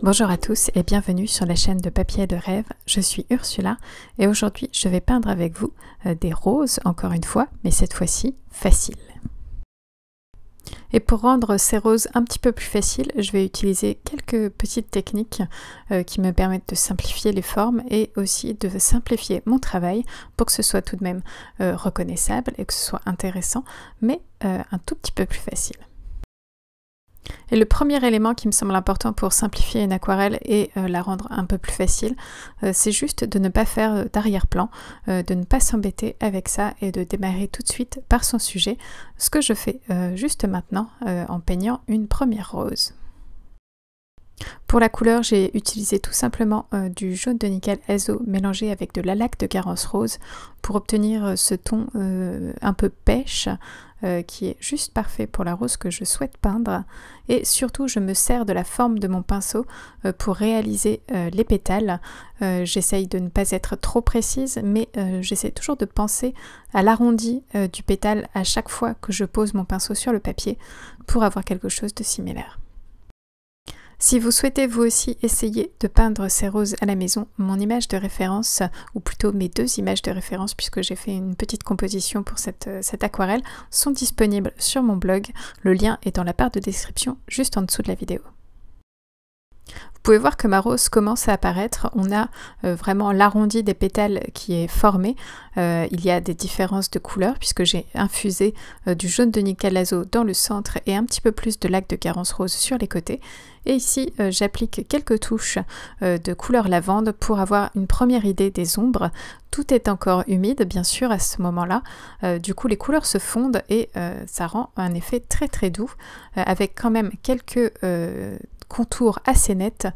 Bonjour à tous et bienvenue sur la chaîne de Papier de Rêve. Je suis Ursula et aujourd'hui je vais peindre avec vous des roses encore une fois, mais cette fois-ci faciles. Et pour rendre ces roses un petit peu plus faciles, je vais utiliser quelques petites techniques qui me permettent de simplifier les formes et aussi de simplifier mon travail pour que ce soit tout de même reconnaissable et que ce soit intéressant, mais un tout petit peu plus facile. Et le premier élément qui me semble important pour simplifier une aquarelle et la rendre un peu plus facile, c'est juste de ne pas faire d'arrière-plan, de ne pas s'embêter avec ça et de démarrer tout de suite par son sujet, ce que je fais juste maintenant en peignant une première rose. Pour la couleur, j'ai utilisé tout simplement du jaune de nickel azo mélangé avec de la laque de Garance rose pour obtenir ce ton un peu pêche qui est juste parfait pour la rose que je souhaite peindre. Et surtout, je me sers de la forme de mon pinceau pour réaliser les pétales. J'essaye de ne pas être trop précise, mais j'essaie toujours de penser à l'arrondi du pétale à chaque fois que je pose mon pinceau sur le papier pour avoir quelque chose de similaire. Si vous souhaitez vous aussi essayer de peindre ces roses à la maison, mon image de référence, ou plutôt mes deux images de référence puisque j'ai fait une petite composition pour cette aquarelle, sont disponibles sur mon blog. Le lien est dans la barre de description juste en dessous de la vidéo. Vous pouvez voir que ma rose commence à apparaître, on a vraiment l'arrondi des pétales qui est formé. Il y a des différences de couleurs puisque j'ai infusé du jaune de nickel azo dans le centre et un petit peu plus de laque de Garance rose sur les côtés. Et ici, j'applique quelques touches de couleur lavande pour avoir une première idée des ombres. Tout est encore humide, bien sûr, à ce moment-là. Du coup, les couleurs se fondent et ça rend un effet très très doux, avec quand même quelques contours assez nets,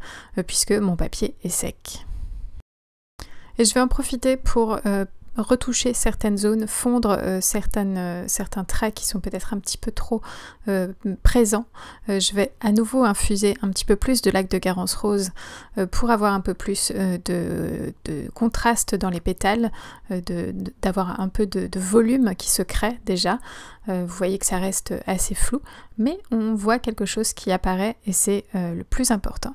puisque mon papier est sec. Et je vais en profiter pour retoucher certaines zones, fondre certains traits qui sont peut-être un petit peu trop présents. Je vais à nouveau infuser un petit peu plus de laque de Garance rose pour avoir un peu plus de contraste dans les pétales, d'avoir un peu de volume qui se crée déjà. Vous voyez que ça reste assez flou, mais on voit quelque chose qui apparaît et c'est le plus important.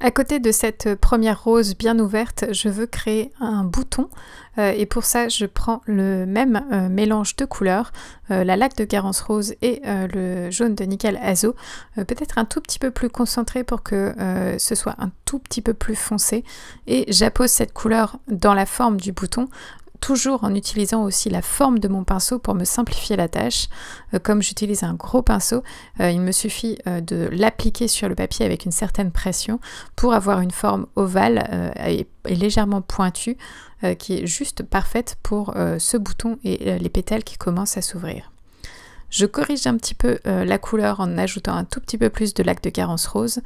À côté de cette première rose bien ouverte, je veux créer un bouton et pour ça je prends le même mélange de couleurs, la laque de Garance rose et le jaune de nickel azo, peut-être un tout petit peu plus concentré pour que ce soit un tout petit peu plus foncé, et j'appose cette couleur dans la forme du bouton, toujours en utilisant aussi la forme de mon pinceau pour me simplifier la tâche. Comme j'utilise un gros pinceau, il me suffit de l'appliquer sur le papier avec une certaine pression pour avoir une forme ovale et légèrement pointue qui est juste parfaite pour ce bouton et les pétales qui commencent à s'ouvrir. Je corrige un petit peu la couleur en ajoutant un tout petit peu plus de laque de Garance rose.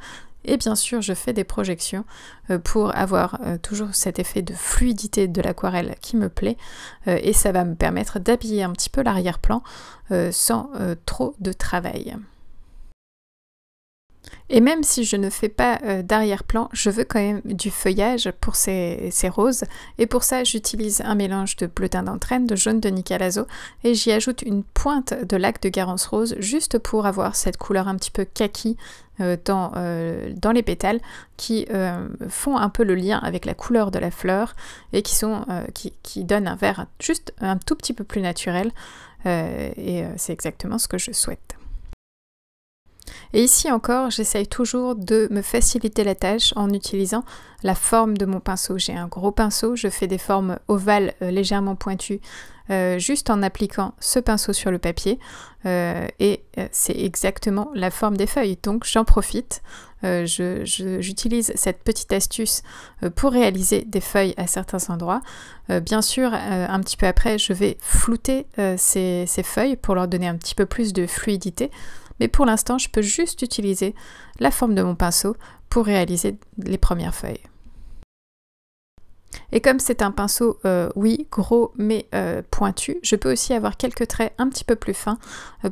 Et bien sûr, je fais des projections pour avoir toujours cet effet de fluidité de l'aquarelle qui me plaît. Et ça va me permettre d'habiller un petit peu l'arrière-plan sans trop de travail. Et même si je ne fais pas d'arrière-plan, je veux quand même du feuillage pour ces roses. Et pour ça, j'utilise un mélange de bleu teint d'entraîne, de jaune de nickel azo, et j'y ajoute une pointe de laque de Garance rose, juste pour avoir cette couleur un petit peu kaki dans les pétales, qui font un peu le lien avec la couleur de la fleur, et qui donnent un vert juste un tout petit peu plus naturel. Et c'est exactement ce que je souhaite. Et ici encore, j'essaye toujours de me faciliter la tâche en utilisant la forme de mon pinceau. J'ai un gros pinceau, je fais des formes ovales légèrement pointues juste en appliquant ce pinceau sur le papier et c'est exactement la forme des feuilles. Donc j'en profite, j'utilise cette petite astuce pour réaliser des feuilles à certains endroits. Bien sûr, un petit peu après, je vais flouter ces feuilles pour leur donner un petit peu plus de fluidité. Mais pour l'instant, je peux juste utiliser la forme de mon pinceau pour réaliser les premières feuilles. Et comme c'est un pinceau, oui, gros, mais pointu, je peux aussi avoir quelques traits un petit peu plus fins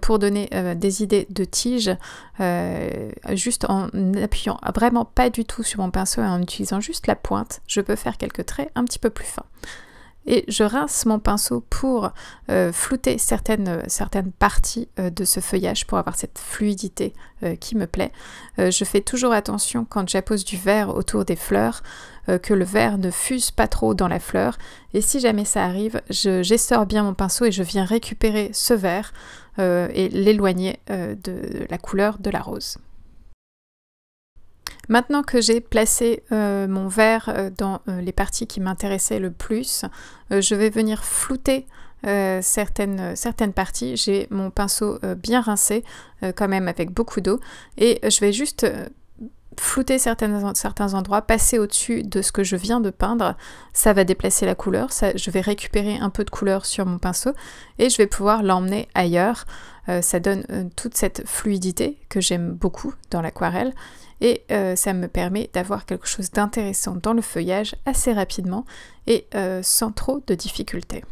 pour donner des idées de tiges, juste en appuyant vraiment pas du tout sur mon pinceau et en utilisant juste la pointe, je peux faire quelques traits un petit peu plus fins. Et je rince mon pinceau pour flouter certaines parties de ce feuillage pour avoir cette fluidité qui me plaît. Je fais toujours attention quand j'appose du vert autour des fleurs que le vert ne fuse pas trop dans la fleur. Et si jamais ça arrive, j'essore bien mon pinceau et je viens récupérer ce vert et l'éloigner de la couleur de la rose. Maintenant que j'ai placé mon vert dans les parties qui m'intéressaient le plus, je vais venir flouter certaines parties. J'ai mon pinceau bien rincé, quand même avec beaucoup d'eau, et je vais juste flouter certains endroits, passer au-dessus de ce que je viens de peindre. Ça va déplacer la couleur, je vais récupérer un peu de couleur sur mon pinceau et je vais pouvoir l'emmener ailleurs. Ça donne toute cette fluidité que j'aime beaucoup dans l'aquarelle et ça me permet d'avoir quelque chose d'intéressant dans le feuillage assez rapidement et sans trop de difficultés.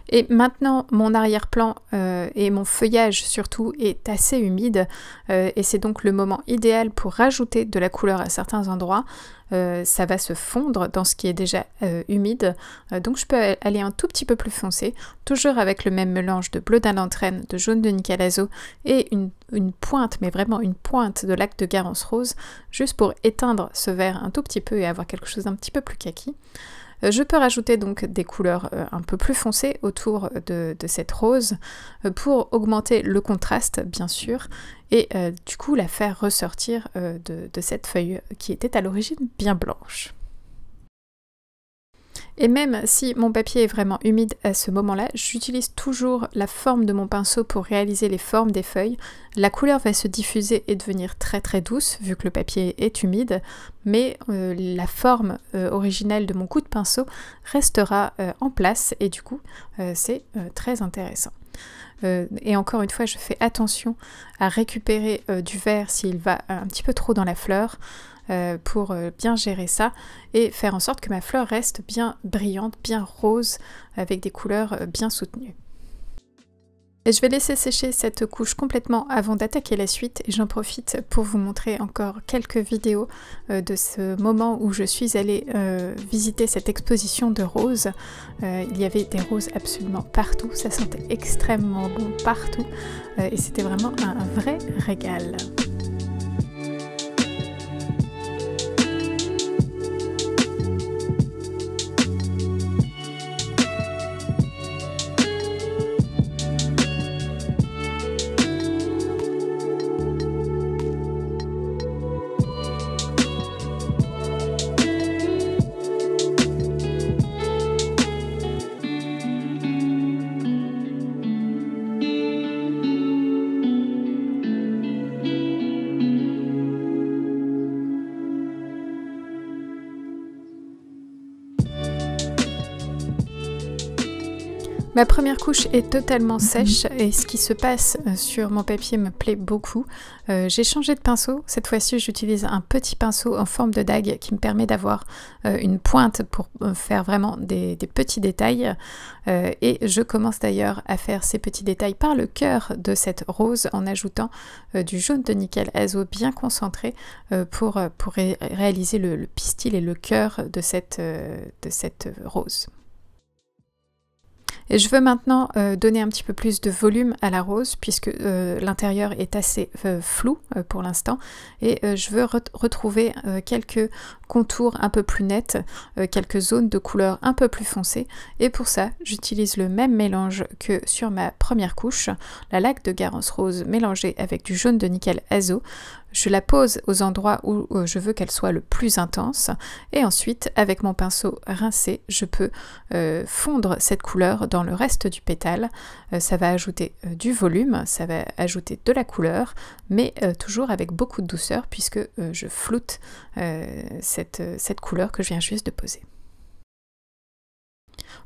Et maintenant, mon arrière-plan et mon feuillage surtout est assez humide et c'est donc le moment idéal pour rajouter de la couleur à certains endroits. Ça va se fondre dans ce qui est déjà humide, donc je peux aller un tout petit peu plus foncé, toujours avec le même mélange de bleu d'Alentraine, de jaune de Nickel Azo et une pointe, mais vraiment une pointe de lac de Garance rose, juste pour éteindre ce vert un tout petit peu et avoir quelque chose d'un petit peu plus kaki. Je peux rajouter donc des couleurs un peu plus foncées autour de cette rose pour augmenter le contraste bien sûr et du coup la faire ressortir de cette feuille qui était à l'origine bien blanche. Et même si mon papier est vraiment humide à ce moment-là, j'utilise toujours la forme de mon pinceau pour réaliser les formes des feuilles. La couleur va se diffuser et devenir très très douce vu que le papier est humide, mais la forme originelle de mon coup de pinceau restera en place et du coup c'est très intéressant. Et encore une fois, je fais attention à récupérer du vert s'il va un petit peu trop dans la fleur. Pour bien gérer ça et faire en sorte que ma fleur reste bien brillante, bien rose, avec des couleurs bien soutenues. Et je vais laisser sécher cette couche complètement avant d'attaquer la suite et j'en profite pour vous montrer encore quelques vidéos de ce moment où je suis allée visiter cette exposition de roses. Il y avait des roses absolument partout, ça sentait extrêmement bon partout et c'était vraiment un vrai régal. Ma première couche est totalement sèche et ce qui se passe sur mon papier me plaît beaucoup. J'ai changé de pinceau, cette fois-ci j'utilise un petit pinceau en forme de dague qui me permet d'avoir une pointe pour faire vraiment des petits détails et je commence d'ailleurs à faire ces petits détails par le cœur de cette rose en ajoutant du jaune de Nickel Azo bien concentré pour réaliser le pistil et le cœur de cette rose. Et je veux maintenant donner un petit peu plus de volume à la rose puisque l'intérieur est assez flou pour l'instant et je veux retrouver quelques contours un peu plus nets, quelques zones de couleur un peu plus foncées et pour ça j'utilise le même mélange que sur ma première couche, la laque de Garance rose mélangée avec du jaune de Nickel Azo. Je la pose aux endroits où je veux qu'elle soit le plus intense et ensuite avec mon pinceau rincé je peux fondre cette couleur dans le reste du pétale. Ça va ajouter du volume, ça va ajouter de la couleur mais toujours avec beaucoup de douceur puisque je floute cette couleur que je viens juste de poser.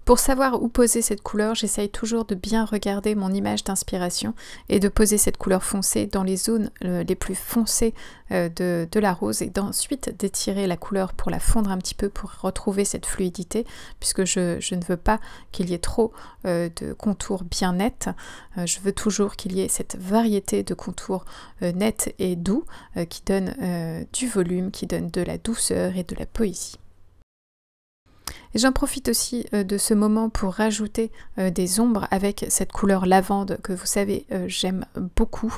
Pour savoir où poser cette couleur, j'essaye toujours de bien regarder mon image d'inspiration et de poser cette couleur foncée dans les zones les plus foncées de la rose et d'ensuite d'étirer la couleur pour la fondre un petit peu pour retrouver cette fluidité puisque je ne veux pas qu'il y ait trop de contours bien nets. Je veux toujours qu'il y ait cette variété de contours nets et doux qui donnent du volume, qui donnent de la douceur et de la poésie. Et j'en profite aussi de ce moment pour rajouter des ombres avec cette couleur lavande que vous savez j'aime beaucoup.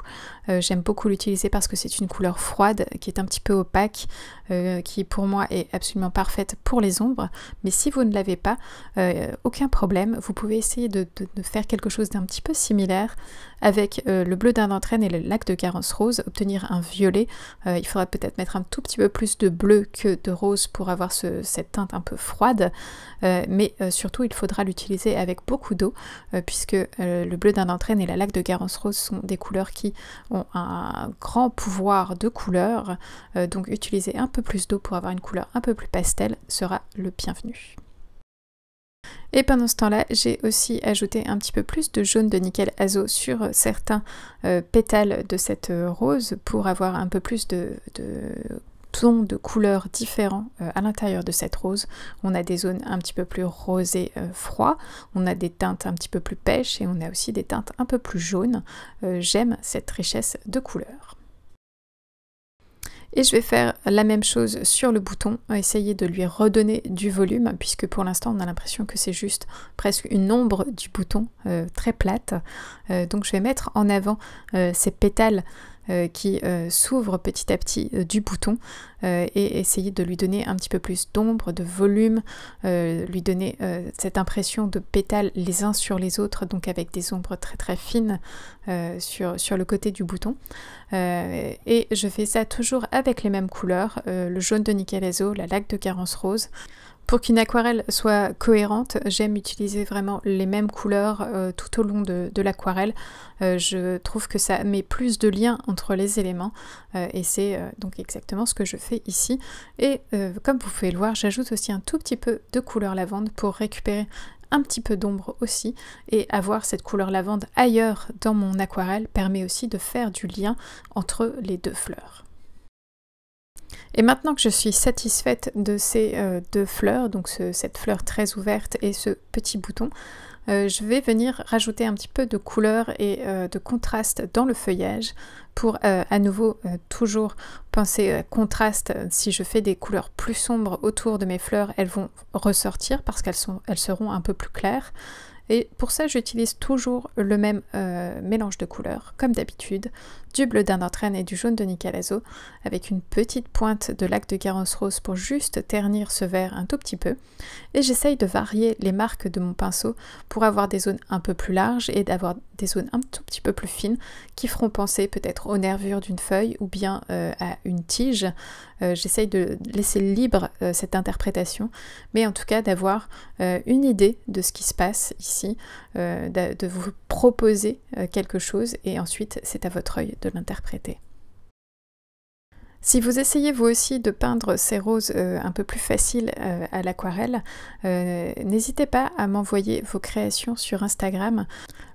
J'aime beaucoup l'utiliser parce que c'est une couleur froide qui est un petit peu opaque, qui pour moi est absolument parfaite pour les ombres. Mais si vous ne l'avez pas, aucun problème, vous pouvez essayer de faire quelque chose d'un petit peu similaire avec le bleu d'Inde entraîne et le lac de Garance rose, obtenir un violet. Il faudra peut-être mettre un tout petit peu plus de bleu que de rose pour avoir cette teinte un peu froide. Mais surtout il faudra l'utiliser avec beaucoup d'eau puisque le bleu d'Inde entraîne et la lac de Garance rose sont des couleurs qui ont un grand pouvoir de couleur, donc utiliser un peu plus d'eau pour avoir une couleur un peu plus pastel sera le bienvenu. Et pendant ce temps-là, j'ai aussi ajouté un petit peu plus de jaune de nickel azo sur certains pétales de cette rose pour avoir un peu plus de tons de couleurs différents à l'intérieur de cette rose. On a des zones un petit peu plus rosé froid, on a des teintes un petit peu plus pêches et on a aussi des teintes un peu plus jaunes. J'aime cette richesse de couleurs. Et je vais faire la même chose sur le bouton, essayer de lui redonner du volume, puisque pour l'instant on a l'impression que c'est juste presque une ombre du bouton, très plate. Donc je vais mettre en avant ces pétales qui s'ouvre petit à petit du bouton et essayer de lui donner un petit peu plus d'ombre, de volume, lui donner cette impression de pétales les uns sur les autres, donc avec des ombres très très fines sur le côté du bouton. Et je fais ça toujours avec les mêmes couleurs, le jaune de nickel azo, la lac de Garance rose. Pour qu'une aquarelle soit cohérente, j'aime utiliser vraiment les mêmes couleurs tout au long de l'aquarelle. Je trouve que ça met plus de lien entre les éléments et c'est donc exactement ce que je fais ici. Et comme vous pouvez le voir, j'ajoute aussi un tout petit peu de couleur lavande pour récupérer un petit peu d'ombre aussi, et avoir cette couleur lavande ailleurs dans mon aquarelle permet aussi de faire du lien entre les deux fleurs. Et maintenant que je suis satisfaite de ces deux fleurs, donc cette fleur très ouverte et ce petit bouton, je vais venir rajouter un petit peu de couleur et de contraste dans le feuillage pour à nouveau toujours penser contraste. Si je fais des couleurs plus sombres autour de mes fleurs, elles vont ressortir parce qu'elles seront un peu plus claires. Et pour ça, j'utilise toujours le même mélange de couleurs, comme d'habitude, du bleu d'Inde entraîne et du jaune de nickel azo, avec une petite pointe de lac de Garance rose pour juste ternir ce vert un tout petit peu. Et j'essaye de varier les marques de mon pinceau pour avoir des zones un peu plus larges et d'avoir des zones un tout petit peu plus fines qui feront penser peut-être aux nervures d'une feuille ou bien à une tige. J'essaye de laisser libre cette interprétation, mais en tout cas d'avoir une idée de ce qui se passe ici, de vous proposer quelque chose et ensuite c'est à votre œil de l'interpréter. Si vous essayez vous aussi de peindre ces roses un peu plus faciles à l'aquarelle, n'hésitez pas à m'envoyer vos créations sur Instagram.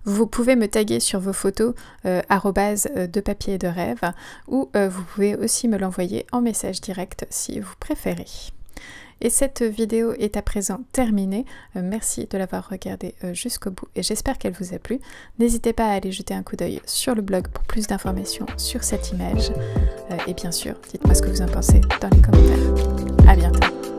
Vous pouvez me taguer sur vos photos @depapier-de-rêve ou vous pouvez aussi me l'envoyer en message direct si vous préférez. Et cette vidéo est à présent terminée. Merci de l'avoir regardée jusqu'au bout et j'espère qu'elle vous a plu. N'hésitez pas à aller jeter un coup d'œil sur le blog pour plus d'informations sur cette image. Et bien sûr, dites-moi ce que vous en pensez dans les commentaires. À bientôt.